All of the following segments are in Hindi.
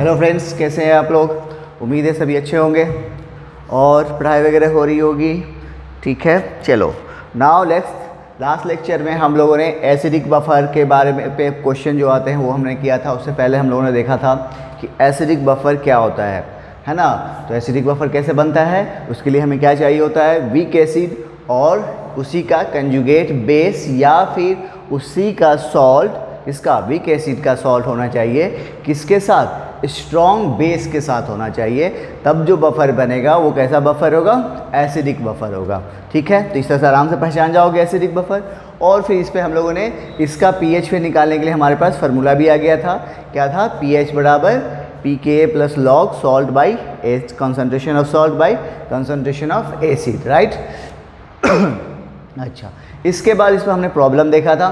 हेलो फ्रेंड्स, कैसे हैं आप लोग। उम्मीद है सभी अच्छे होंगे और पढ़ाई वगैरह हो रही होगी। ठीक है, चलो नाउ लास्ट लेक्चर में हम लोगों ने एसिडिक बफर के बारे में पे क्वेश्चन जो आते हैं वो हमने किया था। उससे पहले हम लोगों ने देखा था कि एसिडिक बफर क्या होता है ना। तो एसिडिक बफर कैसे बनता है, उसके लिए हमें क्या चाहिए होता है, वीक एसिड और उसी का कंजुगेट बेस या फिर उसी का सॉल्ट, इसका वीक एसिड का सॉल्ट होना चाहिए किसके साथ, स्ट्रॉन्ग बेस के साथ होना चाहिए। तब जो बफर बनेगा वो कैसा बफर होगा, एसिडिक बफर होगा। ठीक है, तो इस तरह से आराम से पहचान जाओगे एसिडिक बफर। और फिर इस पे हम लोगों ने इसका पीएच फिर निकालने के लिए हमारे पास फार्मूला भी आ गया था। क्या था, पीएच बराबर pKa plus log salt by H, concentration of salt by concentration of acid, right. अच्छा, इसके बाद इस पर हमने प्रॉब्लम देखा था।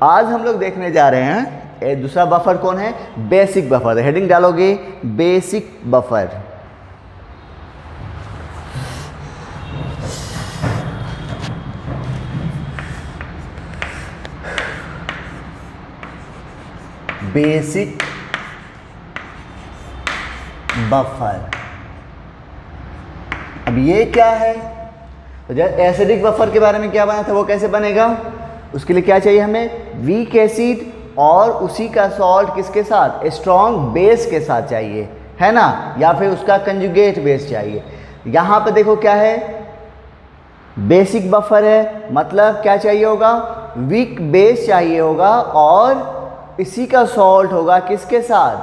आज हम लोग देखने जा रहे हैं दूसरा बफर कौन है, बेसिक बफर। हेडिंग डालोगे बेसिक बफर। Basic buffer. अब ये क्या है, तो जब एसिडिक बफर के बारे में क्या बना था वो कैसे बनेगा, उसके लिए क्या चाहिए हमें, वीक एसिड और उसी का सॉल्ट किसके साथ, स्ट्रॉन्ग बेस के साथ चाहिए, है ना, या फिर उसका कंजुगेट बेस चाहिए। यहाँ पे देखो क्या है, बेसिक बफर है, मतलब क्या चाहिए होगा, वीक बेस चाहिए होगा और इसी का सॉल्ट होगा किसके साथ,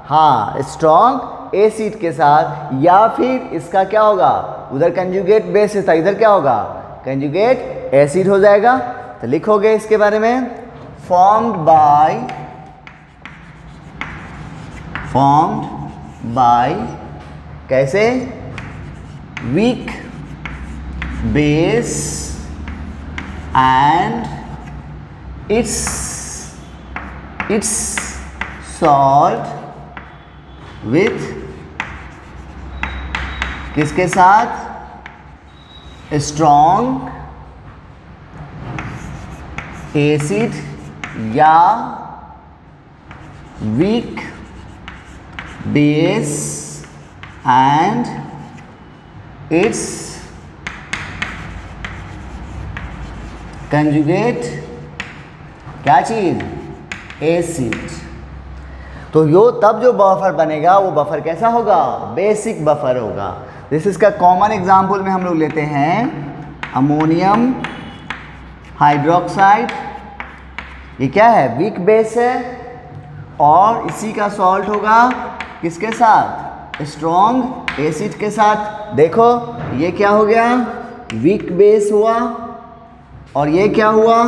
हाँ, स्ट्रॉन्ग एसिड के साथ, या फिर इसका क्या होगा, उधर कंजुगेट बेस था, इधर क्या होगा, कंजुगेट एसिड हो जाएगा। तो लिखोगे इसके बारे में, formed by कैसे, weak base and its salt with किसके साथ, strong एसिड या weak base and it's conjugate क्या चीज, एसिड। तो यो तब जो बफर बनेगा वो बफर कैसा होगा, बेसिक बफर होगा। जैसे इसका कॉमन एग्जांपल में हम लोग लेते हैं अमोनियम हाइड्रोक्साइड। ये क्या है, वीक बेस है और इसी का सॉल्ट होगा किसके साथ, स्ट्रॉन्ग एसिड के साथ। देखो ये क्या हो गया, वीक बेस हुआ और ये क्या हुआ,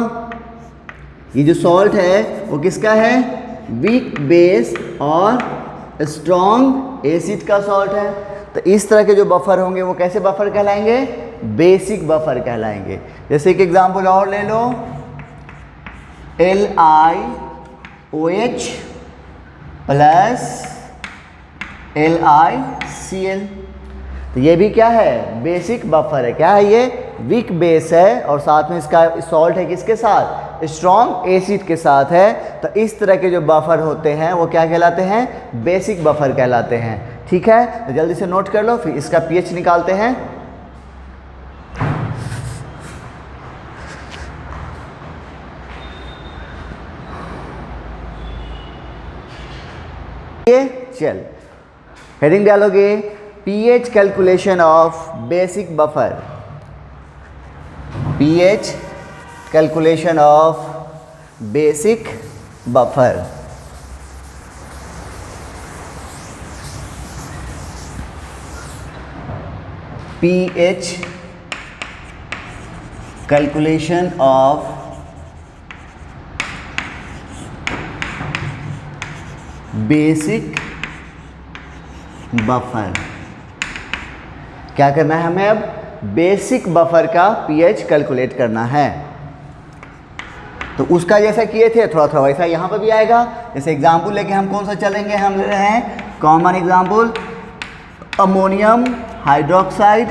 ये जो सॉल्ट है वो किसका है, वीक बेस और स्ट्रॉन्ग एसिड का सॉल्ट है। तो इस तरह के जो बफर होंगे वो कैसे बफर कहलाएंगे, बेसिक बफर कहलाएंगे। जैसे एक एग्जांपल और ले लो, LiOH प्लस LiCl। तो ये भी क्या है, बेसिक बफर है। क्या है ये, वीक बेस है और साथ में इसका सॉल्ट है किसके साथ, स्ट्रॉन्ग एसिड के साथ है। तो इस तरह के जो बफर होते हैं वो क्या कहलाते हैं, बेसिक बफर कहलाते हैं। ठीक है, तो जल्दी से नोट कर लो, फिर इसका पीएच निकालते हैं। चल, हेडिंग डालोगे pH calculation of basic buffer, pH calculation of basic buffer. PH calculation of basic buffer. क्या करना है हमें, अब बेसिक बफर का पीएच कैलकुलेट करना है। तो उसका जैसा किए थे थोड़ा थोड़ा वैसा यहाँ पर भी आएगा। जैसे एग्जाम्पल लेके हम कौन सा चलेंगे, हम ले रहे हैं कॉमन एग्जाम्पल अमोनियम हाइड्रोक्साइड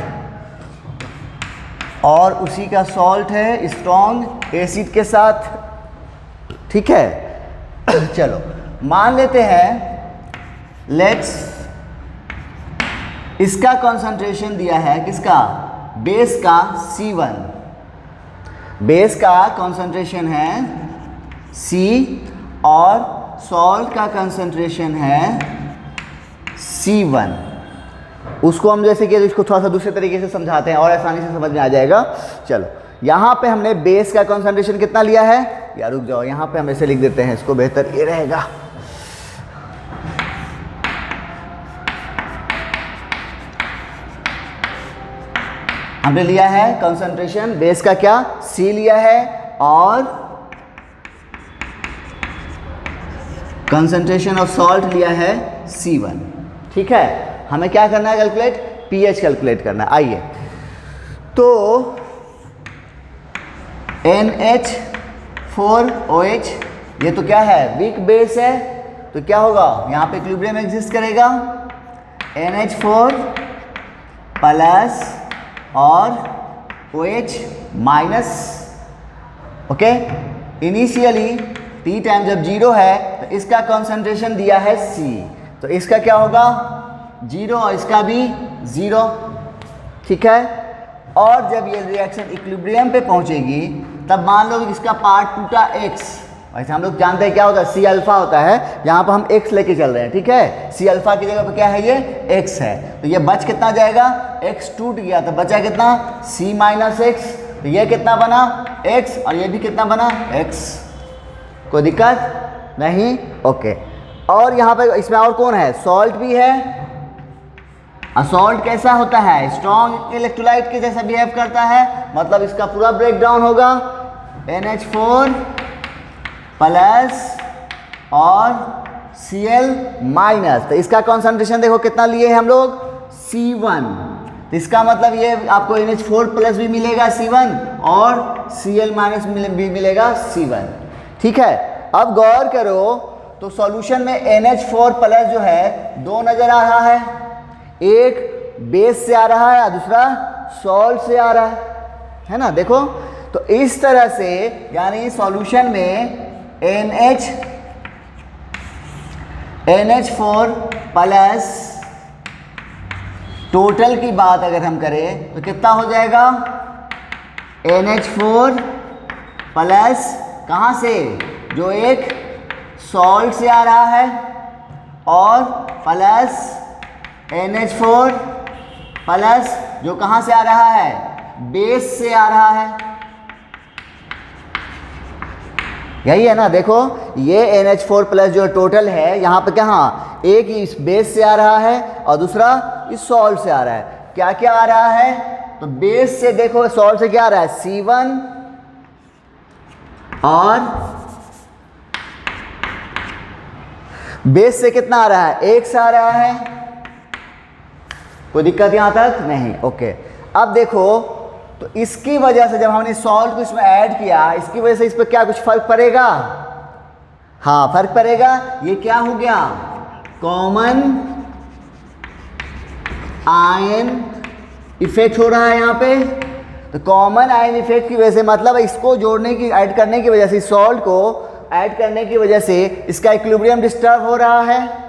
और उसी का सॉल्ट है स्ट्रॉन्ग एसिड के साथ। ठीक है, चलो मान लेते हैं लेट्स इसका कंसंट्रेशन दिया है किसका, बेस का C1, बेस का कंसंट्रेशन है C और सॉल्ट का कंसंट्रेशन है C1। उसको हम जैसे कि इसको थोड़ा सा दूसरे तरीके से समझाते हैं और आसानी से समझ में आ जाएगा। चलो यहाँ पे हमने बेस का कंसंट्रेशन कितना लिया है, यार रुक जाओ, यहाँ पे हम ऐसे लिख देते हैं, इसको बेहतर ये रहेगा। हमने लिया है कंसंट्रेशन बेस का क्या, C लिया है और कंसंट्रेशन ऑफ सॉल्ट लिया है C1। ठीक है, हमें क्या करना है, कैलकुलेट pH कैलकुलेट करना है। आइए, तो NH4OH ये तो क्या है, वीक बेस है, तो क्या होगा, यहाँ पे इक्विलिब्रियम एग्जिस्ट करेगा, NH4 प्लस और OH minus. Okay, initially T time जब 0 है तो इसका कंसंट्रेशन दिया है C, तो इसका क्या होगा 0 और इसका भी 0। ठीक है, और जब ये रिएक्शन इक्विलिब्रियम पे पहुंचेगी तब मान लो इसका पार्ट टूटा X, वैसे हम लोग जानते हैं क्या होता है, C अल्फा होता है, यहाँ पर हम X लेके चल रहे हैं। ठीक है, C अल्फा की जगह पे क्या है, ये X है, तो ये बच कितना जाएगा, X टूट गया तो बचा कितना C माइनस X, तो ये कितना बना X और ये भी कितना बना X। कोई दिक्कत नहीं, ओके। और यहाँ पे इसमें और कौन है, सॉल्ट भी है। सॉल्ट कैसा होता है, स्ट्रॉन्ग इलेक्ट्रोलाइट के जैसा बिहेव करता है, मतलब इसका पूरा ब्रेक डाउन होगा NH4 प्लस और Cl माइनस, तो इसका कॉन्सेंट्रेशन देखो कितना लिए हैं हम लोग, C1, तो इसका मतलब ये आपको NH4 प्लस भी मिलेगा C1 और Cl माइनस भी मिलेगा C1। ठीक है, अब गौर करो तो सॉल्यूशन में NH4 प्लस जो है दो नजर आ रहा है, एक बेस से आ रहा है और दूसरा सॉल्ट से आ रहा है ना। देखो तो इस तरह से, यानी सॉल्यूशन में NH4 प्लस टोटल की बात अगर हम करें तो कितना हो जाएगा, NH4 प्लस कहाँ से, जो एक सॉल्ट से आ रहा है, और प्लस NH4 प्लस जो कहाँ से आ रहा है, बेस से आ रहा है। यही है ना, देखो ये NH4 प्लस जो टोटल है यहाँ पे कहाँ, एक इस बेस से आ रहा है और दूसरा इस सॉल्ट से आ रहा है। क्या क्या आ रहा है, तो बेस से देखो, सॉल्ट से क्या आ रहा है C1 और बेस से कितना आ रहा है, एक से आ रहा है। कोई दिक्कत यहां तक नहीं, ओके। अब देखो तो इसकी वजह से जब हमने सॉल्ट को इसमें ऐड किया, इसकी वजह से इस पर क्या कुछ फर्क पड़ेगा, हाँ फर्क पड़ेगा। ये क्या हो गया, कॉमन आयन इफेक्ट हो रहा है यहाँ पे। तो कॉमन आयन इफेक्ट की वजह से, मतलब इसको जोड़ने की, ऐड करने की वजह से, सॉल्ट को ऐड करने की वजह से इसका इक्विलिब्रियम डिस्टर्ब हो रहा है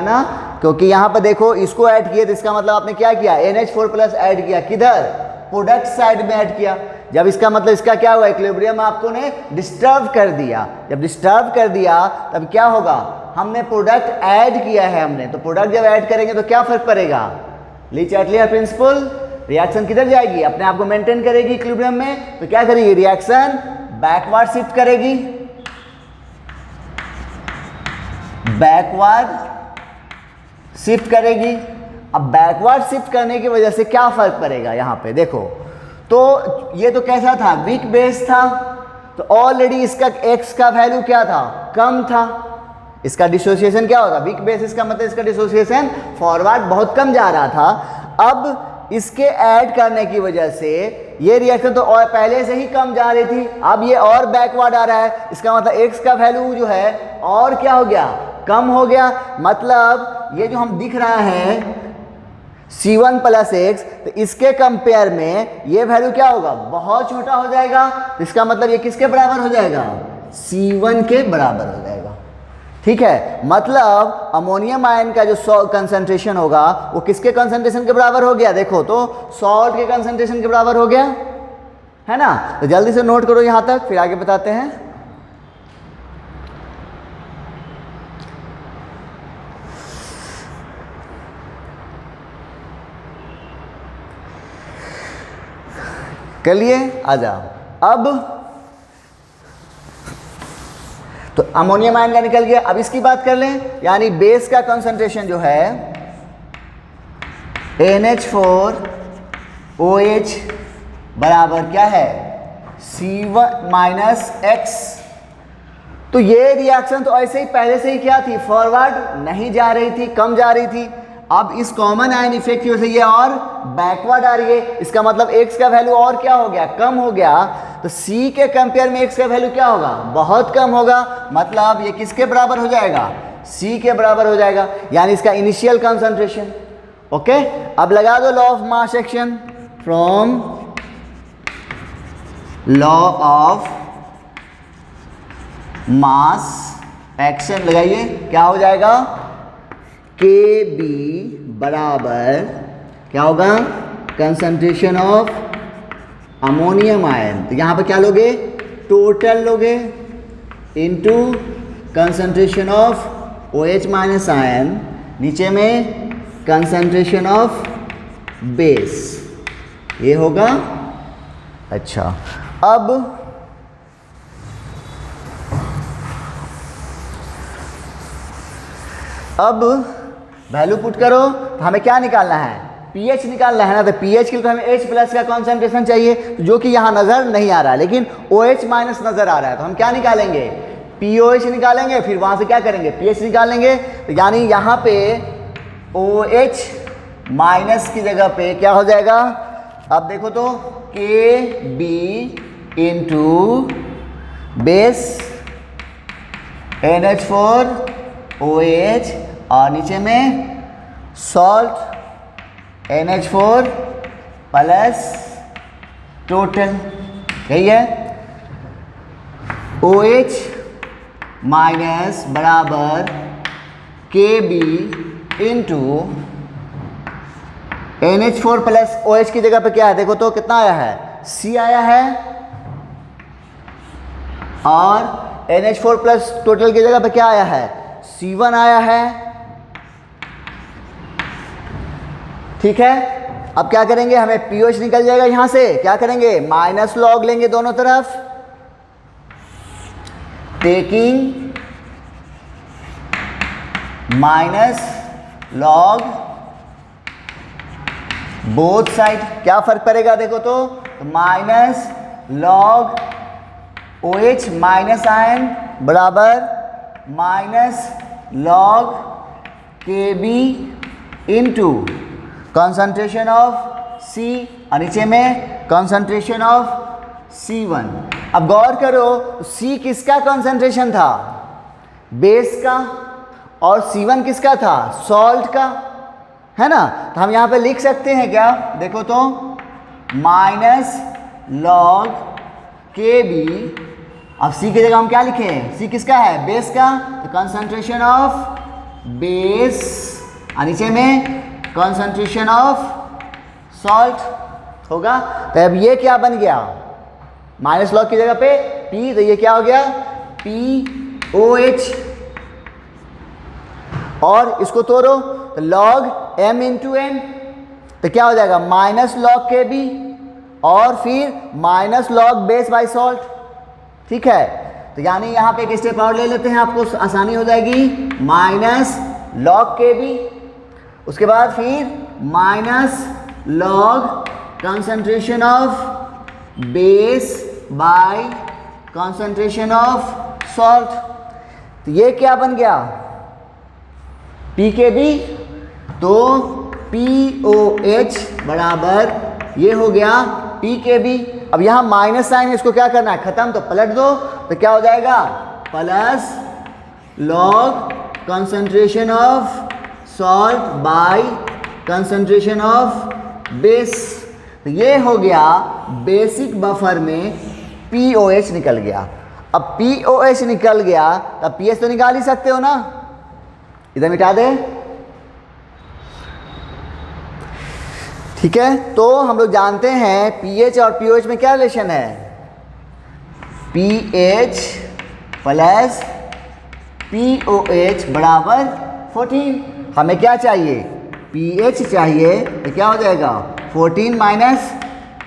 ना, क्योंकि यहाँ पर देखो इसको ऐड किया तो इसका मतलब आपने क्या किया, NH4 प्लस ऐड किया, किधर, प्रोडक्ट साइड में ऐड किया। जब इसका मतलब इसका क्या हुआ, इक्विलिब्रियम आपको ने डिस्टर्ब कर दिया। जब डिस्टर्ब कर दिया तब क्या होगा, हमने प्रोडक्ट ऐड किया है हमने, तो प्रोडक्ट जब ऐड करेंगे तो क्या फर्क पड़ेगा, ली चैटलियर प्रिंसिपल, रिएक्शन किधर जाएगी, अपने आप को मेंटेन करेगी इक्विलिब्रियम में, तो क्या करेगी, रिएक्शन बैकवर्ड शिफ्ट करेगी, बैकवर्ड शिफ्ट करेगी। अब बैकवर्ड शिफ्ट करने की वजह से क्या फर्क पड़ेगा, यहाँ पे देखो तो ये तो कैसा था, वीक बेस था, तो ऑलरेडी इसका x का वैल्यू क्या था, कम था, इसका डिसोसिएशन क्या होगा, वीक बेस, इसका मतलब इसका डिसोसिएशन फॉरवर्ड बहुत कम जा रहा था। अब इसके ऐड करने की वजह से ये रिएक्शन तो और पहले से ही कम जा रही थी, अब ये और बैकवर्ड आ रहा है, इसका मतलब x का वैल्यू जो है और क्या हो गया, कम हो गया। मतलब ये जो हम दिख रहा है C1 प्लस x, तो इसके कंपेयर में ये वैल्यू क्या होगा, बहुत छोटा हो जाएगा। इसका मतलब ये किसके बराबर हो जाएगा, C1 के बराबर हो जाएगा। ठीक है, मतलब अमोनियम आयन का जो कंसंट्रेशन होगा वो किसके कंसंट्रेशन के बराबर हो गया, देखो तो सॉल्ट के कंसंट्रेशन के बराबर हो गया, है ना। तो जल्दी से नोट करो यहां तक, फिर आगे बताते हैं। कर लिए, आ जाओ। अब तो अमोनियम आयन का निकल गया। अब इसकी बात कर लें, यानी बेस का कंसंट्रेशन जो है NH4OH बराबर क्या है, C1 X। तो ये रिएक्शन तो ऐसे ही पहले से ही क्या थी, फॉरवर्ड नहीं जा रही थी, कम जा रही थी। अब इस कॉमन आयन इफेक्ट की वजह से ये और बैकवर्ड आ रही है। इसका मतलब X का वैल्यू और क्या हो गया, कम हो गया। तो C के कंपेयर में X का वैल्यू क्या होगा, बहुत कम होगा। मतलब ये किसके बराबर हो जाएगा, C के बराबर हो जाएगा, यानी इसका इनिशियल कंसंट्रेशन। ओके, अब लगा दो law of mass action from law of mass action, लगाइए क्या हो जाएगा, KB बराबर क्या होगा, कंसंट्रेशन ऑफ अमोनियम आयन। तो यहां पर क्या लोगे, टोटल लोगे into concentration of OH minus ion, नीचे में कंसंट्रेशन ऑफ बेस, ये होगा। अच्छा, अब वैल्यू पुट करो, तो हमें क्या निकालना है, पीएच निकालना है ना। तो पीएच के लिए तो हमें H प्लस का कॉन्सेंट्रेशन चाहिए, जो कि यहाँ नज़र नहीं आ रहा है, लेकिन OH माइनस नज़र आ रहा है। तो हम क्या निकालेंगे, POH निकालेंगे, फिर वहाँ से क्या करेंगे, पीएच निकालेंगे। तो यानी यहाँ पे OH माइनस की जगह पे क्या हो जाएगा, अब देखो तो KB इंटू बेस NH4OH और नीचे में सॉल्ट NH4 प्लस टोटल, यही है। OH माइनस बराबर KB into NH4 plus OH की जगह पे क्या है, देखो तो कितना आया है, C आया है, और NH4 प्लस टोटल की जगह पे क्या आया है, C1 आया है। ठीक है, अब क्या करेंगे, हमें POH निकल जाएगा यहां से, क्या करेंगे, माइनस लॉग लेंगे दोनों तरफ, taking minus log both side. क्या फर्क पड़ेगा, देखो तो minus log OH minus ion बराबर minus log KB into concentration of C और नीचे में कॉन्सेंट्रेशन ऑफ C1। अब गौर करो, C किसका कॉन्सेंट्रेशन था, बेस का, और C1 किसका था, सॉल्ट का, है ना। तो हम यहाँ पे लिख सकते हैं क्या, देखो तो माइनस लॉग KB। अब C की जगह हम क्या लिखें, C किसका है, बेस का, तो कंसंट्रेशन ऑफ बेस और नीचे में कंसंट्रेशन ऑफ सॉल्ट होगा। तो अब ये क्या बन गया, माइनस लॉग की जगह पे P, तो ये क्या हो गया, POH। और इसको तोड़ो तो लॉग M इंटू N, तो क्या हो जाएगा, माइनस लॉग KB और फिर minus log base by salt. ठीक है, तो यानी यहाँ पे एक स्टेप और ले लेते हैं, आपको आसानी हो जाएगी, माइनस लॉग KB, उसके बाद फिर minus log concentration of base by concentration of salt. तो ये क्या बन गया, PKB। तो POH बराबर ये हो गया PKB। अब यहाँ माइनस साइन, इसको क्या करना है, खत्म, तो पलट दो, तो क्या हो जाएगा, plus log concentration of salt by concentration of base. तो ये हो गया बेसिक बफर में POH निकल गया। अब POH निकल गया तब PH तो निकाल ही सकते हो ना, इधर मिटा दे। ठीक है, तो हम लोग जानते हैं pH और POH में क्या रिलेशन है, pH प्लस POH बराबर 14। हमें क्या चाहिए, pH चाहिए, तो क्या हो जाएगा 14 माइनस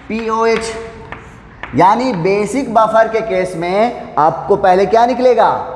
POH, यानी बेसिक बफर के केस में आपको पहले क्या निकलेगा,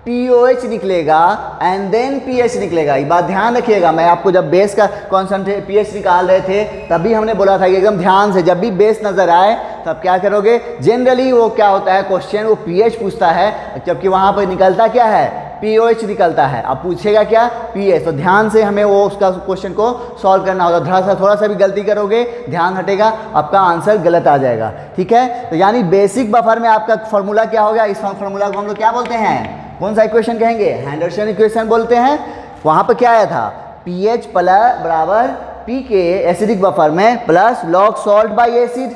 POH निकलेगा एंड देन pH निकलेगा। ये बात ध्यान रखिएगा, मैं आपको जब बेस का कॉन्सेंट्रेट pH निकाल रहे थे तभी हमने बोला था कि एकदम ध्यान से, जब भी बेस नज़र आए तब क्या करोगे, जनरली वो क्या होता है क्वेश्चन वो pH पूछता है, जबकि वहाँ पर निकलता क्या है, POH निकलता है। अब पूछेगा क्या, pH, तो ध्यान से हमें वो उसका क्वेश्चन को सॉल्व करना होगा। थोड़ा सा भी गलती करोगे, ध्यान हटेगा, आपका आंसर गलत आ जाएगा। ठीक है, तो यानी बेसिक बफर में आपका फॉर्मूला क्या हो गया, इस फॉर्मूला को हम लोग क्या बोलते हैं, कौन सा इक्वेशन कहेंगे, हेंडरसन इक्वेशन बोलते हैं। वहाँ पर क्या आया था, pH प्लस बराबर pK एसिडिक बफर में plus log salt by acid.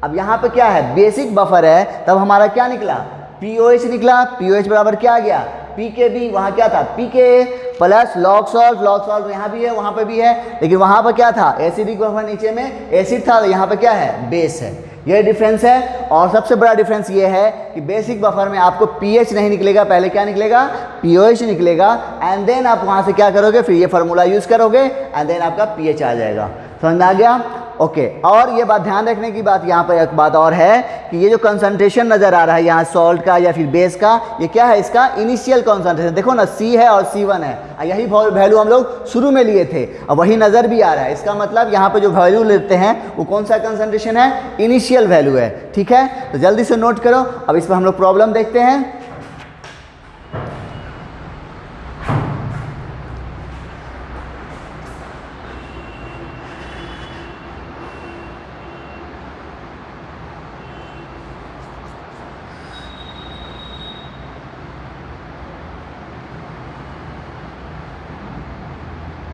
अब यहाँ पे क्या है, बेसिक बफर है, तब हमारा क्या निकला, POH निकला। POH बराबर क्या आ गया, PKB, वहाँ क्या था, PK प्लस लॉग सॉल्ट यहाँ भी है वहाँ पे भी है, लेकिन वहाँ पर क्या था, एसिडिक बफर नीचे में एसिड था, यहाँ पे क्या है, बेस है। ये डिफरेंस है। और सबसे बड़ा डिफरेंस ये है कि बेसिक बफर में आपको pH नहीं निकलेगा, पहले क्या निकलेगा, POH निकलेगा एंड देन आप वहाँ से क्या करोगे, फिर ये फार्मूला यूज़ करोगे एंड देन आपका pH आ जाएगा। समझ आ गया, ओके। और ये बात ध्यान रखने की बात यहाँ पर एक बात और है कि ये जो कंसंट्रेशन नज़र आ रहा है यहाँ सॉल्ट का या फिर बेस का, ये क्या है, इसका इनिशियल कंसंट्रेशन। देखो ना, C है और C1 है, यही वैल्यू हम लोग शुरू में लिए थे, अब वही नज़र भी आ रहा है। इसका मतलब यहाँ पे जो वैल्यू लेते हैं वो कौन सा कंसंट्रेशन है, इनिशियल वैल्यू है। ठीक है, तो जल्दी से नोट करो। अब इस पर हम लोग प्रॉब्लम देखते हैं।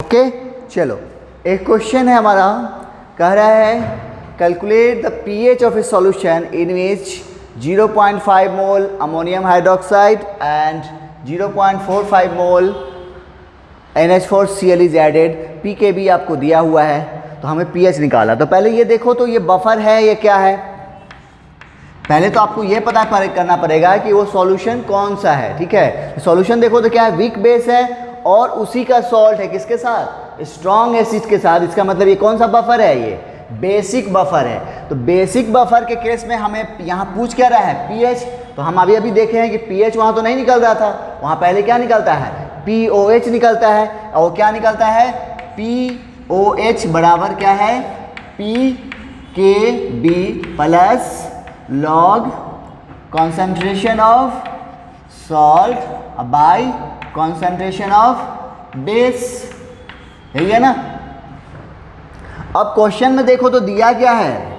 ओके, चलो एक क्वेश्चन है हमारा, कह रहा है calculate the pH of a solution in which 0.5 mole ammonium hydroxide and 0.45 mole NH4Cl is added. PKB आपको दिया हुआ है, तो हमें pH निकाला। तो पहले ये देखो, तो ये बफर है, ये क्या है, पहले तो आपको ये पता करना पड़ेगा कि वो सॉल्यूशन कौन सा है। ठीक है, सॉल्यूशन देखो तो क्या है, वीक बेस है और उसी का सॉल्ट है किसके साथ, स्ट्रॉन्ग एसिड के साथ। इसका मतलब ये कौन सा बफर है, ये बेसिक बफर है। तो बेसिक बफर के केस में हमें यहाँ पूछ क्या रहा है, pH। तो हम अभी देखे हैं कि pH वहाँ तो नहीं निकल रहा था, वहाँ पहले क्या निकलता है, POH निकलता है। और क्या निकलता है, POH बराबर क्या है, PKB plus log concentration of salt by concentration of base, यही है ना। अब क्वेश्चन में देखो तो दिया क्या है,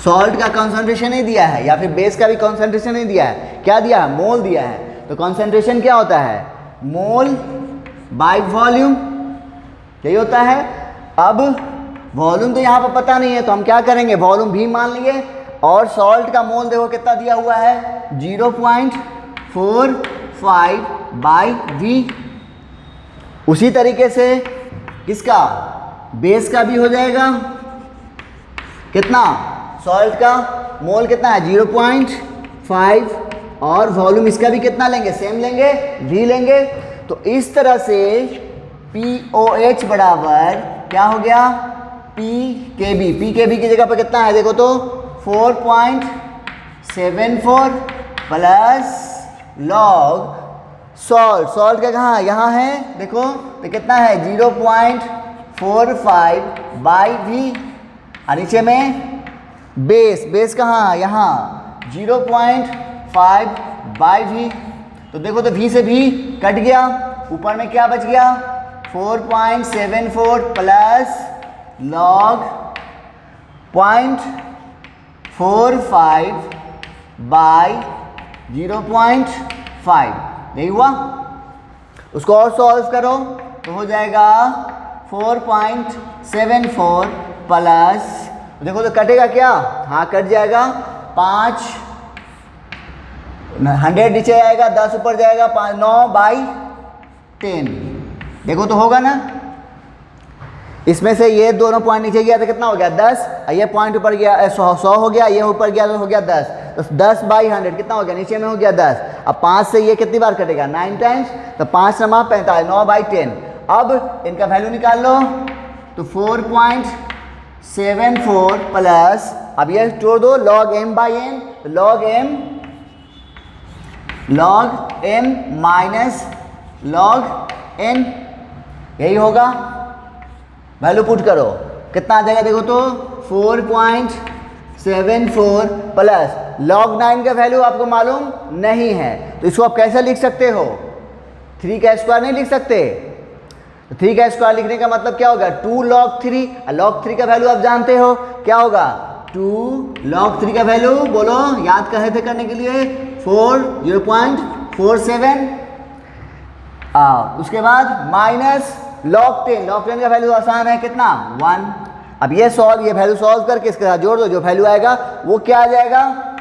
सॉल्ट का कॉन्सेंट्रेशन नहीं दिया है या फिर बेस का भी कॉन्सेंट्रेशन नहीं दिया है, क्या दिया है, मोल दिया है। तो कॉन्सेंट्रेशन क्या होता है, मोल बाय वॉल्यूम, यही होता है। अब वॉल्यूम तो यहाँ पर पता नहीं है, तो हम क्या करेंगे, वॉल्यूम भी मान लिए। और सॉल्ट का मोल देखो कितना दिया हुआ है, 0.45 बाई V। उसी तरीके से किसका, बेस का भी हो जाएगा, कितना, सॉल्ट का मोल कितना है 0.5 और वॉल्यूम इसका भी कितना लेंगे, सेम लेंगे, V लेंगे। तो इस तरह से POH बराबर क्या हो गया, PKB की जगह पर कितना है देखो तो 4.74 प्लस लॉग सॉल्ट का कहाँ, यहाँ है देखो, तो कितना है 0.45 बाई V। और नीचे में बेस कहाँ, यहाँ 0.5 बाई V। तो देखो तो V से V कट गया, ऊपर में क्या बच गया, 4.74 प्लस लॉग 0.45 बाई 0.5, नहीं हुआ। उसको और सॉल्व करो तो हो जाएगा 4.74 प्लस, देखो तो कटेगा क्या, हाँ कट जाएगा, 5 100 नीचे आएगा, 10 ऊपर जाएगा, 5 9/10। देखो तो होगा ना। इसमें से ये दोनों पॉइंट नीचे गया तो कितना हो गया 10, ये पॉइंट ऊपर गया 100 हो गया, ये ऊपर गया तो हो गया 10, तो 10/100 कितना हो गया, नीचे में हो गया 10। अब 5 से ये कितनी बार कटेगा 9 टाइम्स, तो 5 × 45 9/10। अब इनका वैल्यू निकाल लो, तो 4.74 प्लस, अब ये जोड़ दो log m/n, log m minus log n, यही होगा। वैल्यू पुट करो, कितना आ जाएगा देखो तो 4.74 प्लस log 9 का वैल्यू आपको मालूम नहीं है, तो इसको आप कैसे लिख सकते हो, 3 का स्क्वायर नहीं लिख सकते। 3 का स्क्वायर लिखने का मतलब क्या होगा 2 log 3, log 3 का वैल्यू आप जानते हो क्या होगा 2 log 3 का वैल्यू बोलो, याद कर रहे थे करने के लिए 0.47। उसके बाद माइनस log 10 का वैल्यू आसान है कितना 1। अब ये वैल्यू सॉल्व करके इसके साथ जोड़ दो, जो वैल्यू आएगा वो क्या आ जाएगा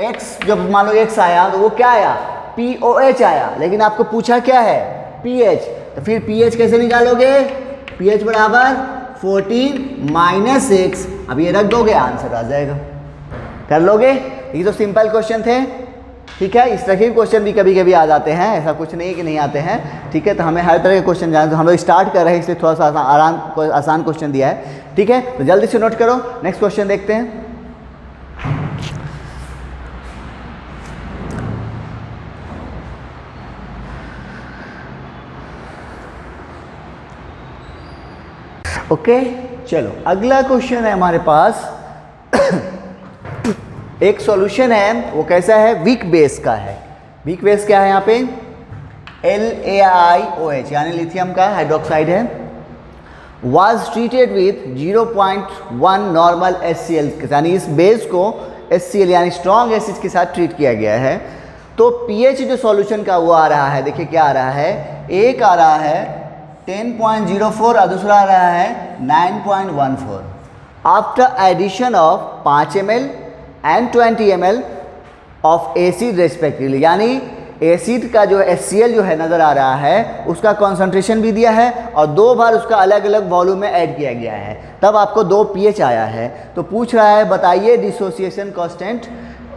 x, जब मान लो x आया तो वो क्या आया POH आया, लेकिन आपको पूछा क्या है pH, तो फिर pH कैसे निकालोगे, pH बराबर 14 - 6, अब ये रख दोगे आंसर आ जाएगा, कर लोगे। ये तो सिंपल क्वेश्चन थे, ठीक है। इस तरह के क्वेश्चन भी कभी कभी आ जाते हैं, ऐसा कुछ नहीं कि नहीं आते हैं, ठीक है। तो हमें हर तरह के क्वेश्चन जाने, तो हम लोग स्टार्ट कर रहे हैं इसलिए थोड़ा सा आसान क्वेश्चन दिया है, ठीक है। तो जल्दी से नोट करो, नेक्स्ट क्वेश्चन देखते हैं। ओके चलो अगला क्वेश्चन है हमारे पास एक सॉल्यूशन है, वो कैसा है वीक बेस का है। वीक बेस क्या है यहाँ पे LaIOH यानी लिथियम का हाइड्रोक्साइड है, was treated with 0.1 normal HCl, यानी इस बेस को HCl यानी स्ट्रॉन्ग एसिड के साथ ट्रीट किया गया है। तो pH जो सॉल्यूशन का वो आ रहा है, देखिए क्या आ रहा है, एक आ रहा है 10.04 और दूसरा आ रहा है 9.14। After addition of 5 ml and 20 ml of acid respectively, यानी एसिड का जो HCl जो है नज़र आ रहा है उसका कॉन्सेंट्रेशन भी दिया है और 2 बार उसका अलग अलग वॉल्यूम में ऐड किया गया है, तब आपको 2 pH आया है। तो पूछ रहा है बताइए डिसोसिएशन कांस्टेंट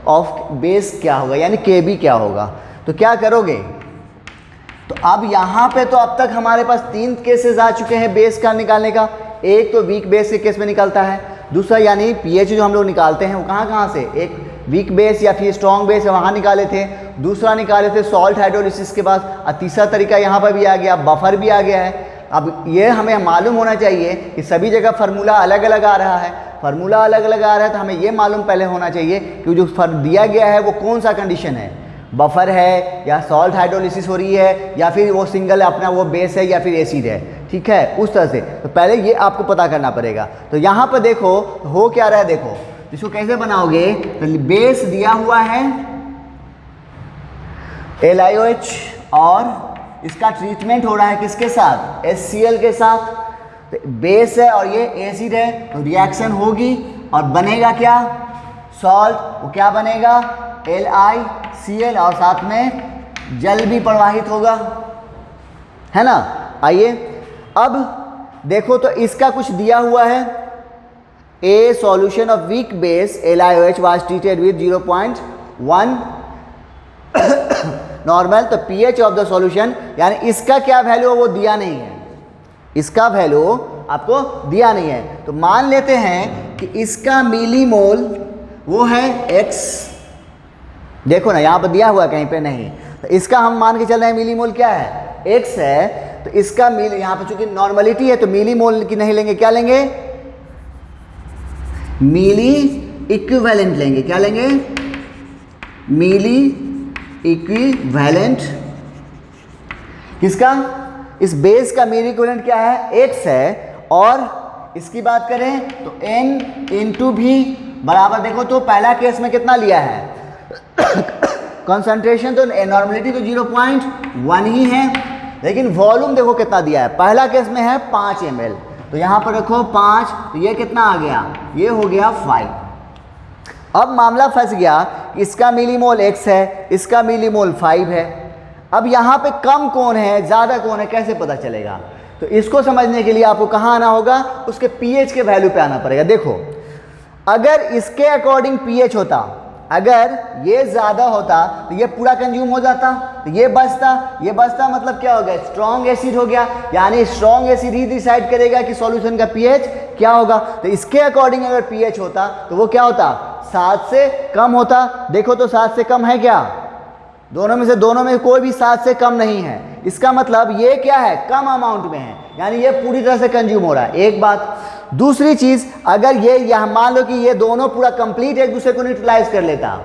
ऑफ बेस क्या होगा, यानी Kb क्या होगा। तो क्या करोगे, तो अब यहाँ पे तो अब तक हमारे पास 3 केसेस आ चुके हैं बेस का निकालने का। एक तो वीक बेस के केस में निकलता है, दूसरा यानी pH जो हम लोग निकालते हैं वो कहाँ से, एक वीक बेस या फिर स्ट्रॉन्ग बेस है वहाँ निकाले थे, दूसरा निकाले थे सॉल्ट हाइड्रोलिसिस के बाद, और तीसरा तरीका यहाँ पर भी आ गया, बफर भी आ गया है। अब ये हमें मालूम होना चाहिए कि सभी जगह फार्मूला अलग अलग आ रहा है, फार्मूला अलग अलग आ रहा है तो हमें ये मालूम पहले होना चाहिए कि जो दिया गया है वो कौन सा कंडीशन है, बफर है या सॉल्ट हाइड्रोलिसिस हो रही है या फिर वो सिंगल अपना वो बेस है या फिर एसिड है, ठीक है। उस तरह से तो पहले ये आपको पता करना पड़ेगा। तो यहाँ पर देखो हो क्या रहा है, देखो इसको कैसे बनाओगे, तो बेस दिया हुआ है LiOH और इसका ट्रीटमेंट हो रहा है किसके साथ, HCl के साथ। तो बेस है और ये एसिड है, तो रिएक्शन होगी और बनेगा क्या, सॉल्ट। वो क्या बनेगा LiCl और साथ में जल भी प्रवाहित होगा, है ना। आइए अब देखो तो इसका कुछ दिया हुआ है, ए solution of weak base LiOH was treated with 0.1 normal. तो pH ऑफ द सॉल्यूशन यानी इसका क्या वैल्यू है वो दिया नहीं है, इसका वैल्यू आपको दिया नहीं है। तो मान लेते हैं कि इसका मिलीमोल वो है x, देखो ना यहाँ पर दिया हुआ कहीं पे नहीं, तो इसका हम मान के चल रहे हैं मिलीमोल क्या है x है, तो इसका मिल यहाँ पर चूंकि नॉर्मलिटी है तो मिलीमोल की नहीं लेंगे, क्या लेंगे मिली इक्विवेलेंट लेंगे, क्या लेंगे मिली इक्विवेलेंट। किसका, इस बेस का मिली इक्विवेलेंट क्या है x है, और इसकी बात करें तो n इंटू भी बराबर, देखो तो पहला केस में कितना लिया है कंसंट्रेशन, तो नॉर्मलिटी तो 0.1 ही है, लेकिन वॉल्यूम देखो कितना दिया है, पहला केस में है 5 ml, तो यहाँ पर रखो 5, तो ये कितना आ गया, ये हो गया 5। अब मामला फंस गया, इसका मिलीमोल x है, इसका मिलीमोल 5 है। अब यहाँ पे कम कौन है ज़्यादा कौन है कैसे पता चलेगा? तो इसको समझने के लिए आपको कहाँ आना होगा, उसके pH के वैल्यू पे आना पड़ेगा। देखो अगर इसके अकॉर्डिंग pH होता, अगर ये ज़्यादा होता तो ये पूरा कंज्यूम हो जाता, तो ये बचता मतलब क्या हो गया, स्ट्रॉन्ग एसिड हो गया। यानी स्ट्रॉन्ग एसिड ही डिसाइड करेगा कि सॉल्यूशन का pH क्या होगा। तो इसके अकॉर्डिंग अगर pH होता तो वो क्या होता, 7 से कम होता। देखो तो 7 से कम है क्या? दोनों में कोई भी 7 से कम नहीं है। इसका मतलब ये क्या है, कम अमाउंट में है, यानी ये पूरी तरह से कंज्यूम हो रहा है। एक बात। दूसरी चीज, अगर ये यहाँ मान लो कि ये दोनों पूरा कंप्लीट एक दूसरे को न्यूट्रलाइज कर लेता,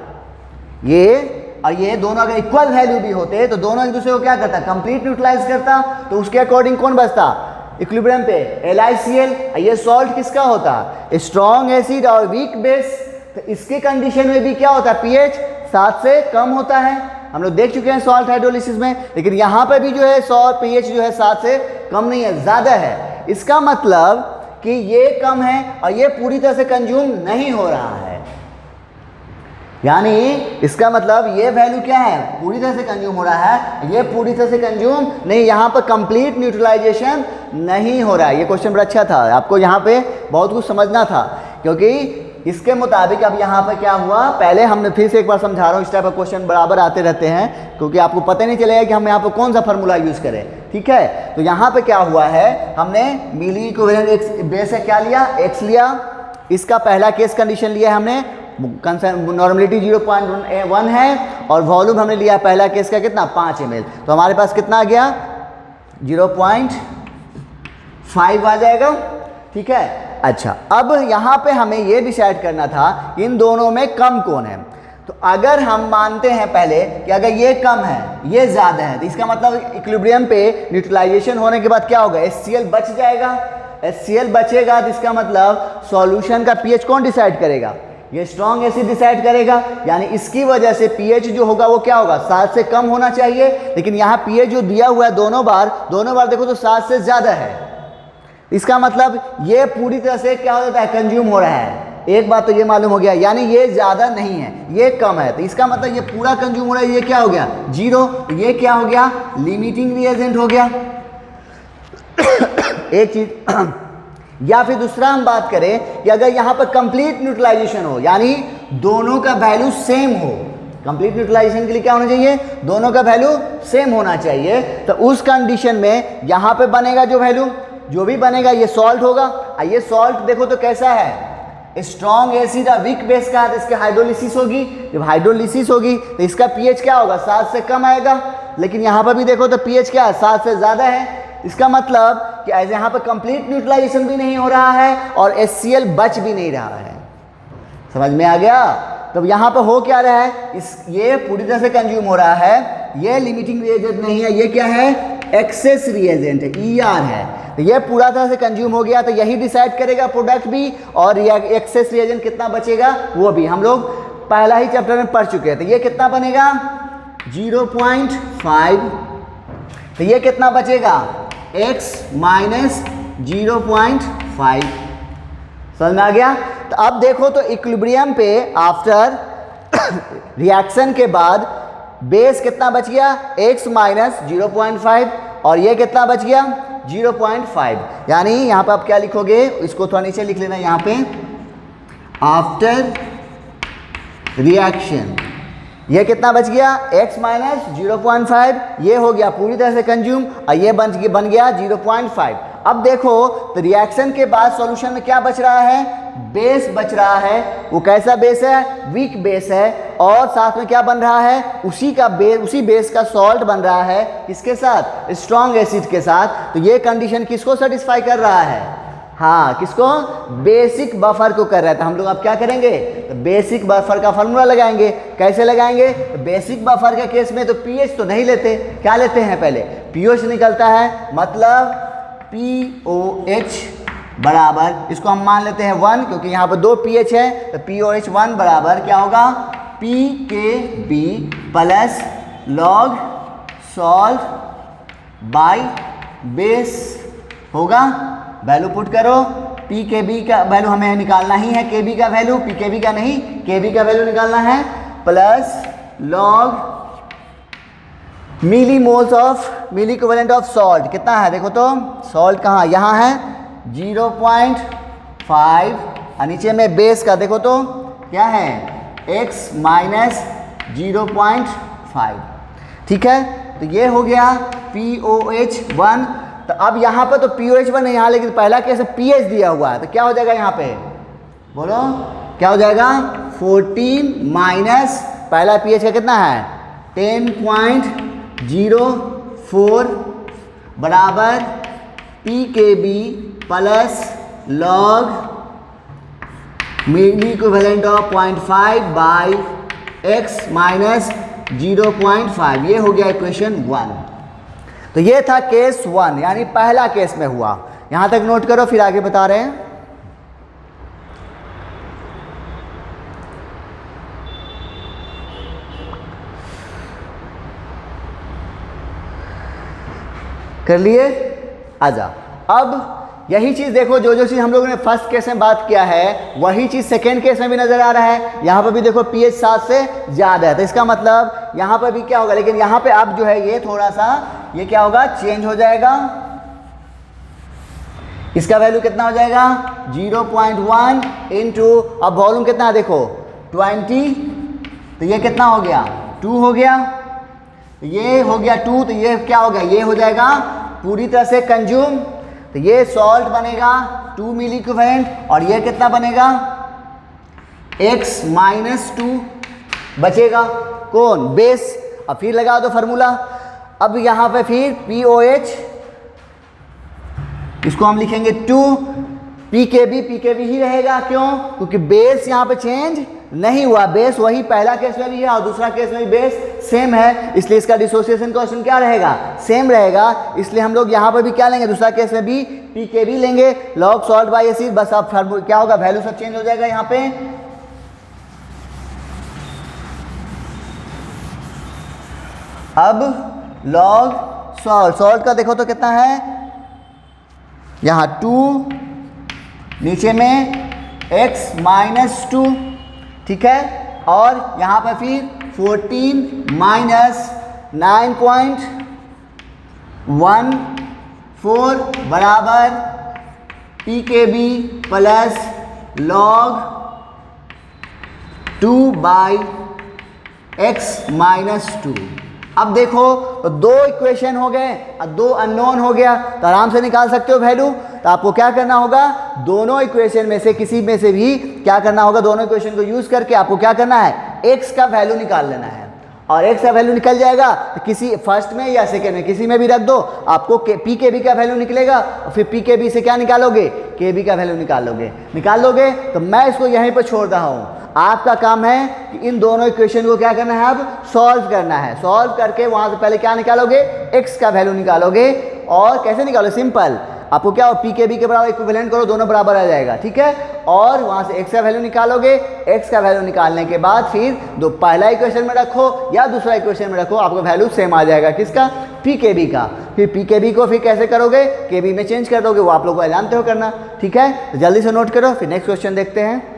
ये और ये दोनों अगर इक्वल वैल्यू भी होते तो दोनों एक दूसरे को क्या करता, कंप्लीट न्यूट्रलाइज करता। तो उसके अकॉर्डिंग कौन बचता, इक्विलिब्रियम पे LiCl। ये सॉल्ट किसका होता, स्ट्रॉन्ग एसिड और वीक बेस। तो इसके कंडीशन में भी क्या होता है, pH 7 से कम होता है। हम लोग देख चुके हैं सॉल्ट हाइड्रोलिसिस में, लेकिन यहाँ पे भी जो है pH जो है 7 से कम नहीं है, ज़्यादा है। इसका मतलब कि ये कम है और ये पूरी तरह से कंज्यूम नहीं हो रहा है। यानी इसका मतलब ये वैल्यू क्या है, पूरी तरह से कंज्यूम हो रहा है, ये पूरी तरह से कंज्यूम नहीं, यहाँ पर कंप्लीट न्यूट्रलाइजेशन नहीं हो रहा है। ये क्वेश्चन बड़ा अच्छा था, आपको यहाँ पे बहुत कुछ समझना था, क्योंकि इसके मुताबिक अब यहाँ पे क्या हुआ, पहले हमने फिर से एक बार समझा रहा हूँ, इस टाइप का क्वेश्चन बराबर आते रहते हैं, क्योंकि आपको पता नहीं चलेगा कि हम यहाँ पे कौन सा फार्मूला यूज़ करें। ठीक है, तो यहाँ पे क्या हुआ है, हमने मिली इक्विवेलेंट बेस है क्या लिया, x लिया। इसका पहला केस कंडीशन लिया है हमने, नॉर्मलिटी 0.1 है, और वॉल्यूम हमने लिया पहला केस का कितना, 5 ml। तो हमारे पास कितना आ गया, 0.5 आ जाएगा। ठीक है, अच्छा अब यहाँ पे हमें ये डिसाइड करना था इन दोनों में कम कौन है। तो अगर हम मानते हैं पहले कि अगर ये कम है ये ज़्यादा है, तो इसका मतलब इक्विलिब्रियम पे न्यूट्रलाइजेशन होने के बाद क्या होगा, HCl बच जाएगा। HCl बचेगा तो इसका मतलब सॉल्यूशन का pH कौन डिसाइड करेगा, ये स्ट्रॉन्ग एसिड डिसाइड करेगा। यानी इसकी वजह से pH जो होगा वो क्या होगा, 7 से कम होना चाहिए। लेकिन यहाँ pH जो दिया हुआ है दोनों बार देखो तो 7 से ज़्यादा है। इसका मतलब ये पूरी तरह से क्या हो जाता है, कंज्यूम हो रहा है। एक बात तो ये मालूम हो गया, यानी ये ज़्यादा नहीं है, ये कम है। तो इसका मतलब ये पूरा कंज्यूम हो रहा है, ये क्या हो गया, 0। तो ये क्या हो गया, लिमिटिंग रिएजेंट हो गया। एक चीज। या फिर दूसरा हम बात करें कि अगर यहाँ पर कंप्लीट न्यूट्रलाइजेशन हो, यानी दोनों का वैल्यू सेम हो। कंप्लीट न्यूट्रलाइजेशन के लिए क्या होना चाहिए, दोनों का वैल्यू सेम होना चाहिए। तो उस कंडीशन में यहाँ पे बनेगा जो वैल्यू जो भी बनेगा ये सॉल्ट होगा। ये सॉल्ट देखो तो कैसा है, स्ट्रॉन्ग एसिड और वीक बेस का है, तो इसकी हाइड्रोलिसिस होगी। जब हाइड्रोलिसिस होगी तो इसका pH क्या होगा, 7 से कम आएगा। लेकिन यहाँ पर भी देखो तो pH क्या है, 7 से ज़्यादा है। इसका मतलब कि ऐसे यहाँ पर कंप्लीट न्यूट्रलाइजेशन भी नहीं हो रहा है और HCl बच भी नहीं रहा है। समझ में आ गया? तो यहाँ पर हो क्या रहा है, ये पूरी तरह से कंज्यूम हो रहा है, ये लिमिटिंग रिएजेंट नहीं है, ये क्या है, एक्सेस रिएजेंट है, ER है। तो ये पूरा तरह से कंज्यूम हो गया, तो यही डिसाइड करेगा प्रोडक्ट भी और एक्सेस रिएजेंट कितना बचेगा वो भी। हम लोग पहला ही चैप्टर में पढ़ चुके हैं। तो ये कितना बनेगा, 0.5। तो ये कितना बचेगा, x माइनस 0.5। समझ में आ गया? तो अब देखो तो इक्विलिब्रियम पे आफ्टर रिएक्शन के बाद बेस कितना बच गया, x माइनस 0.5, और ये कितना बच गया, 0.5। यानी यहाँ पे आप क्या लिखोगे, इसको थोड़ा नीचे लिख लेना, यहाँ पे आफ्टर रिएक्शन ये कितना बच गया, x माइनस 0.5। ये हो गया पूरी तरह से कंज्यूम और ये बन गया 0.5। अब देखो तो रिएक्शन के बाद सॉल्यूशन में क्या बच रहा है, बेस बच रहा है। वो कैसा बेस है, वीक बेस है, और साथ में क्या बन रहा है, उसी बेस का सॉल्ट बन रहा है। किसके साथ, स्ट्रॉन्ग एसिड के साथ। तो ये कंडीशन किसको सेटिस्फाई कर रहा है, हाँ किसको, बेसिक बफर को कर रहा है। तो हम लोग अब क्या करेंगे, तो बेसिक बफर का फार्मूला लगाएंगे। कैसे लगाएंगे, तो बेसिक बफर के केस में तो pH तो नहीं लेते, क्या लेते हैं, पहले pOH निकलता है, मतलब POH बराबर, इसको हम मान लेते हैं 1, क्योंकि यहाँ पर 2 pH है। तो POH 1 बराबर क्या होगा, PKB plus log salt by base होगा। वैल्यू पुट करो, पी के बी का वैल्यू हमें निकालना ही है, के बी का वैल्यू, पी के बी का नहीं, के बी का वैल्यू निकालना है, plus log millimoles of milliequivalent of salt कितना है देखो तो, सॉल्ट कहाँ, यहाँ है 0.5 और नीचे में बेस का देखो तो क्या है x माइनस 0.5, ठीक है। तो ये हो गया POH1। तो अब यहाँ पर तो POH1 है यहाँ, लेकिन पहला केस में pH दिया हुआ है, तो क्या हो जाएगा यहाँ पे बोलो, क्या हो जाएगा 14 माइनस पहला pH का कितना है 10.04 बराबर PKB plus log milliequivalent of 0.5 by x minus 0.5। ये हो गया इक्वेशन 1। तो ये था केस 1, यानी पहला केस में हुआ। यहां तक नोट करो, फिर आगे बता रहे हैं। कर लिए, आजा। अब यही चीज देखो, जो जो चीज हम लोगों ने फर्स्ट केस में बात किया है वही चीज सेकेंड केस में भी नजर आ रहा है। यहां पर भी देखो pH 7 से ज्यादा है, तो इसका मतलब यहां पर भी क्या होगा, लेकिन यहां पे अब जो है ये थोड़ा सा ये क्या होगा चेंज हो जाएगा। इसका वैल्यू कितना हो जाएगा 0.1 इंटू, अब वॉल्यूम कितना है देखो 20, तो ये कितना हो गया 2 हो गया, ये हो गया 2, तो ये क्या हो गया, ये हो जाएगा पूरी तरह से कंज्यूम। तो ये सॉल्ट बनेगा 2 मिली इक्विवेलेंट, और ये कितना बनेगा x माइनस 2 बचेगा, कौन बेस। अब फिर लगा दो फार्मूला। अब यहां पे फिर POH, इसको हम लिखेंगे 2, PKB ही रहेगा, क्यों, क्योंकि बेस यहां पे चेंज नहीं हुआ, बेस वही पहला केस में भी है और दूसरा केस में भी बेस सेम है, इसलिए इसका डिसोसिएशन क्वेश्चन क्या रहेगा सेम रहेगा। इसलिए हम लोग यहाँ पर भी क्या लेंगे, दूसरा केस में भी PKB लेंगे, लॉग सॉल्ट बाई एसिड, बस अब क्या होगा वैल्यू सब चेंज हो जाएगा यहाँ पे। अब लॉग सॉल्ट का देखो तो कितना है, यहाँ 2, नीचे में x माइनस 2, ठीक है, और यहाँ पर फिर 14 माइनस 9.14 बराबर PKB plus log 2 by x minus 2। अब देखो तो दो इक्वेशन हो गए और दो अननोन हो गया, तो आराम से निकाल सकते हो वैल्यू। तो आपको क्या करना होगा, दोनों इक्वेशन में से किसी में से भी क्या करना होगा, दोनों इक्वेशन को यूज करके आपको क्या करना है x का वैल्यू निकाल लेना है, और x का वैल्यू निकल जाएगा तो किसी फर्स्ट में या सेकेंड में किसी में भी रख दो, आपको PKB का वैल्यू निकलेगा, और फिर PKB से क्या निकालोगे KB का वैल्यू निकाल लोगे। तो मैं इसको यहीं पर छोड़ रहा हूँ, आपका काम है कि इन दोनों इक्वेशन को क्या करना है, अब सॉल्व करना है। सॉल्व करके वहां से पहले क्या निकालोगे, x का वैल्यू निकालोगे, और कैसे निकालोगे, सिंपल, आपको क्या हो PKB के बराबर इक्विवेलेंट करो, दोनों बराबर आ जाएगा, ठीक है। और वहां से x का वैल्यू निकालोगे, x का वैल्यू निकालने के बाद फिर दो पहला इक्वेशन में रखो या दूसरा इक्वेशन में रखो, आपको वैल्यू सेम आ जाएगा, किसका PKB का। फिर PKB को फिर कैसे करोगे, KB में चेंज कर दोगे, वो आप लोग को जानते हो करना, ठीक है। तो जल्दी से नोट करो, फिर नेक्स्ट क्वेश्चन देखते हैं।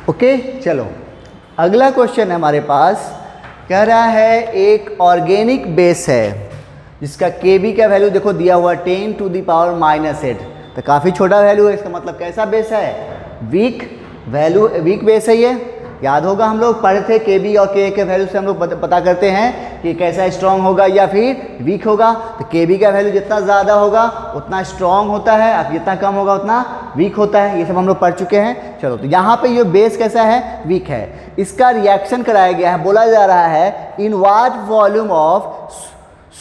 ओके चलो, अगला क्वेश्चन है हमारे पास, कह रहा है एक ऑर्गेनिक बेस है जिसका KB का वैल्यू देखो दिया हुआ 10 टू द पावर -8, तो काफ़ी छोटा वैल्यू है। इसका मतलब कैसा बेस है, वीक बेस है। ये याद होगा हम लोग पढ़े थे KB और Ka के वैल्यू से हम लोग पता करते हैं कि कैसा स्ट्रॉन्ग होगा या फिर वीक होगा। तो KB का वैल्यू जितना ज़्यादा होगा उतना स्ट्रॉन्ग होता है, अब जितना कम होगा उतना वीक होता है। ये सब हम लोग पढ़ चुके हैं। चलो, तो यहाँ पे ये बेस कैसा है, वीक है। इसका रिएक्शन कराया गया है, बोला जा रहा है in what volume of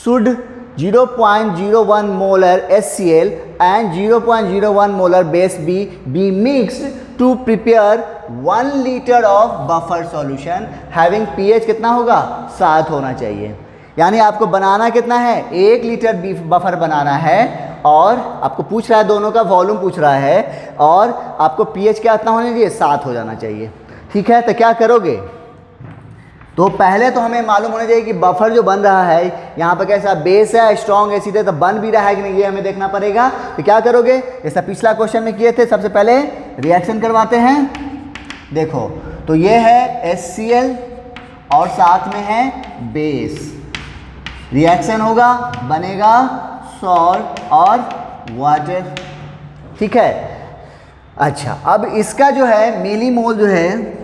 should 0.01 molar HCl and 0.01 molar base be mixed to prepare 1 liter of buffer solution having pH कितना होगा, 7 होना चाहिए। यानी आपको बनाना कितना है, 1 लीटर बफर बनाना है और आपको पूछ रहा है दोनों का वॉल्यूम पूछ रहा है और आपको पीएच क्या इतना होना चाहिए, 7 हो जाना चाहिए। ठीक है, तो क्या करोगे, तो पहले तो हमें मालूम होना चाहिए कि बफर जो बन रहा है यहाँ पर कैसा बेस है, स्ट्रॉन्ग एसिड है, तो बन भी रहा है कि नहीं ये हमें देखना पड़ेगा। तो क्या करोगे, जैसा पिछला क्वेश्चन में किए थे, सबसे पहले रिएक्शन करवाते हैं। देखो तो ये है HCl और साथ में है बेस, रिएक्शन होगा, बनेगा सॉल्ट और वाटर। ठीक है, अच्छा अब इसका जो है मिलीमोल जो है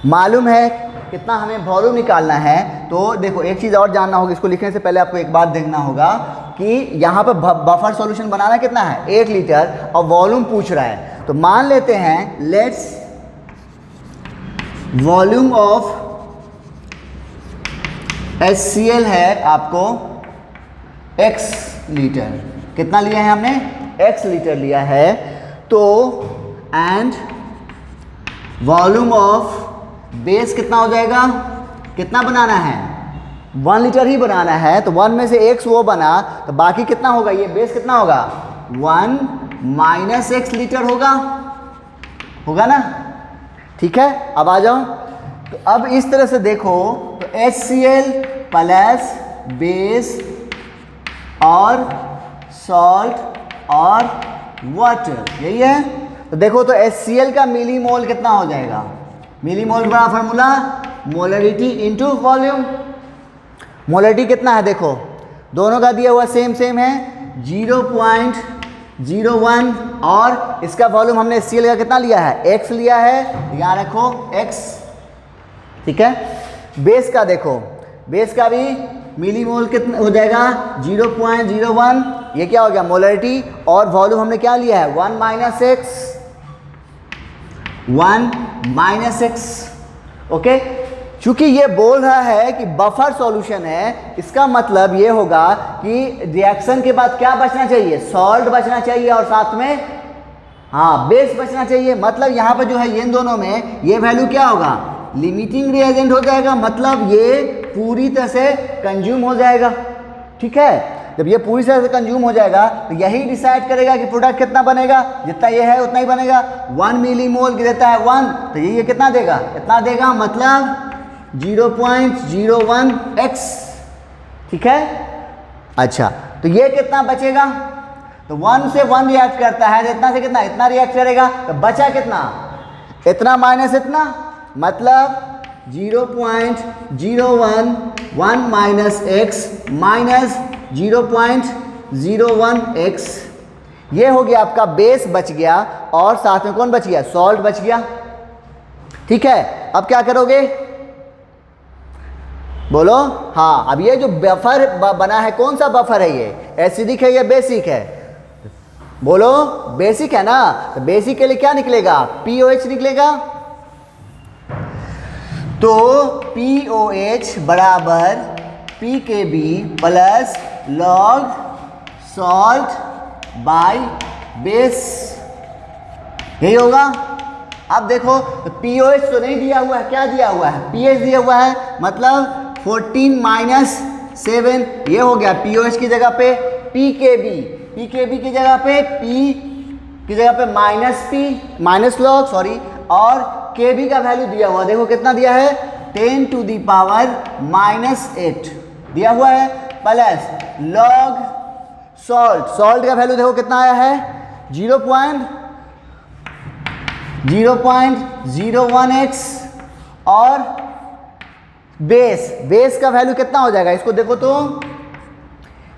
मालूम है कितना हमें वॉल्यूम निकालना है। तो देखो एक चीज़ और जानना होगा, इसको लिखने से पहले आपको एक बात देखना होगा कि यहाँ पर बफर सॉल्यूशन बनाना कितना है, 1 लीटर, और वॉल्यूम पूछ रहा है। तो मान लेते हैं लेट्स वॉल्यूम ऑफ HCl है आपको x लीटर, कितना लिया है हमने, x लीटर लिया है। तो एंड वॉल्यूम ऑफ बेस कितना हो जाएगा, कितना बनाना है, 1 लीटर ही बनाना है। तो 1 में से x वो बना, तो बाकी कितना होगा, ये बेस कितना होगा, 1 माइनस x लीटर होगा ना। ठीक है, अब आ जाओ, तो अब इस तरह से देखो, तो HCl प्लस बेस और सॉल्ट और वाटर, यही है। तो देखो तो HCl का मिलीमोल कितना हो जाएगा, मिलीमोल बड़ा formula molarity into volume. Molarity कितना है, देखो दोनों का दिया हुआ सेम है 0.01 और इसका वॉल्यूम हमने HCl का कितना लिया है, x लिया है, यहाँ रखो x। ठीक है, बेस का देखो, बेस का भी मिलीमोल कितना हो जाएगा 0.01, ये क्या हो गया मोलरिटी, और वॉल्यूम हमने क्या लिया है 1 माइनस एक्स। ओके, चूंकि ये बोल रहा है कि बफर सॉल्यूशन है, इसका मतलब ये होगा कि रिएक्शन के बाद क्या बचना चाहिए, सॉल्ट बचना चाहिए और साथ में हाँ बेस बचना चाहिए। मतलब यहाँ पर जो है इन दोनों में ये वैल्यू क्या होगा, लिमिटिंग रिएजेंट हो जाएगा, मतलब ये पूरी तरह से कंज्यूम हो जाएगा। ठीक है, जब ये पूरी तरह से कंज्यूम हो जाएगा तो यही डिसाइड करेगा कि प्रोडक्ट कितना बनेगा, जितना ये है उतना ही बनेगा। 1 मिलीमोल की देता है 1, तो ये कितना देगा, इतना देगा, मतलब 0.01x। ठीक है, अच्छा तो ये कितना बचेगा, तो 1 से 1 रिएक्ट करता है, तो इतना से कितना, इतना रिएक्ट करेगा, तो बचा कितना, इतना माइनस इतना, मतलब 0.011 माइनस x माइनस 0.01x। ये हो गया आपका बेस बच गया और साथ में कौन बच गया, सॉल्ट बच गया। ठीक है, अब क्या करोगे, बोलो। हाँ, अब ये जो बफर बना है, कौन सा बफर है ये, एसिडिक है या बेसिक है, बोलो बेसिक है ना। तो बेसिक के लिए क्या निकलेगा, POH निकलेगा। तो POH बराबर PKB plus log salt by base, यही होगा। अब देखो तो POH तो नहीं दिया हुआ है, क्या दिया हुआ है, pH दिया हुआ है, मतलब 14 माइनस 7, ये हो गया POH की जगह पे PKB की जगह पे P की जगह पे माइनस लॉग सॉरी, और KB का वैल्यू दिया हुआ, देखो कितना दिया है 10 टू दी पावर -8 दिया हुआ है, प्लस लॉग सॉल्ट का वैल्यू देखो कितना आया है 0.01x, और बेस का वैल्यू कितना हो जाएगा, इसको देखो तो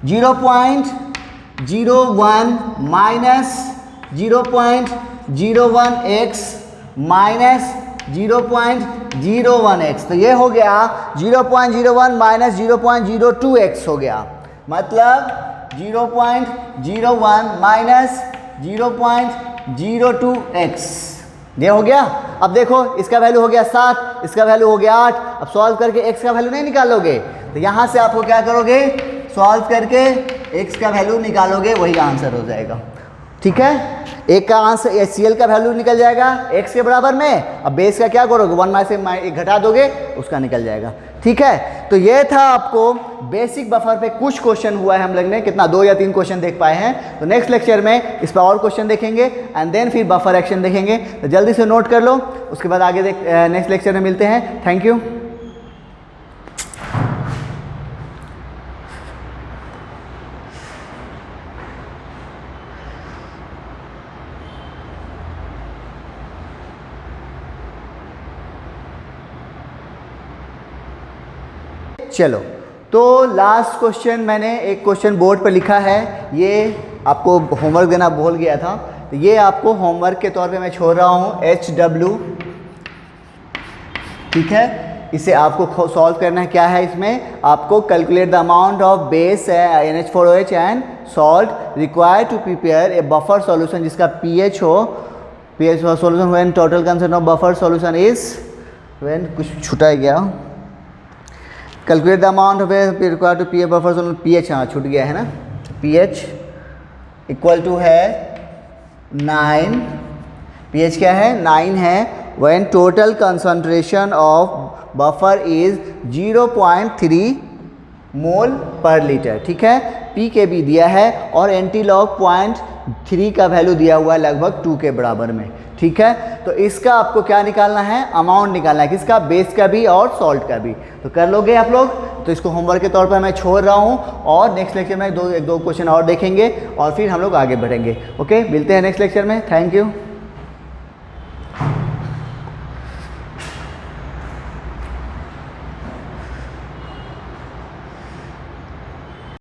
0.01 माइनस 0.01x माइनस 0.01x, तो ये हो गया 0.01 माइनस 0.02x हो गया, मतलब 0.01 माइनस 0.02x, ये हो गया। अब देखो इसका वैल्यू हो गया 7, इसका वैल्यू हो गया 8। अब सॉल्व करके x का वैल्यू नहीं निकालोगे, तो यहाँ से आपको क्या करोगे, सॉल्व करके x का वैल्यू निकालोगे, वही आंसर हो जाएगा। ठीक है, एक का आंसर HCl का वैल्यू निकल जाएगा x के बराबर में, अब बेस का क्या करोगे 1 से एक घटा दोगे उसका निकल जाएगा। ठीक है, तो ये था आपको बेसिक बफर पे कुछ क्वेश्चन हुआ है, हम लोग ने कितना 2 या 3 क्वेश्चन देख पाए हैं। तो नेक्स्ट लेक्चर में इस पर और क्वेश्चन देखेंगे एंड देन फिर बफर एक्शन देखेंगे। तो जल्दी से नोट कर लो, उसके बाद आगे नेक्स्ट लेक्चर में मिलते हैं। Thank you. चलो, तो लास्ट क्वेश्चन मैंने एक क्वेश्चन बोर्ड पर लिखा है, ये आपको होमवर्क देना भूल गया था, तो ये आपको होमवर्क के तौर पे मैं छोड़ रहा हूँ HW। ठीक है, इसे आपको सॉल्व करना है। क्या है इसमें, आपको calculate the amount of base NH4OH and salt required to prepare a buffer solution जिसका pH हो, pH solution when total consent of buffer solution is when, कुछ छुटा गया, calculate the amount of required to पीए बफर सॉल्यूशन, pH हाँ छूट गया है ना, pH इक्वल टू है 9, pH क्या है 9 है, when total concentration of buffer is 0.3 मोल पर लीटर। ठीक है, pKb दिया है और एंटीलॉग 0.3 का वैल्यू दिया हुआ है लगभग 2 के बराबर में। ठीक है, तो इसका आपको क्या निकालना है, अमाउंट निकालना है, किसका, बेस का भी और सॉल्ट का भी। तो कर लोगे आप लोग, तो इसको होमवर्क के तौर पर मैं छोड़ रहा हूँ और नेक्स्ट लेक्चर में एक दो क्वेश्चन और देखेंगे और फिर हम लोग आगे बढ़ेंगे। ओके, मिलते हैं नेक्स्ट लेक्चर में। Thank you.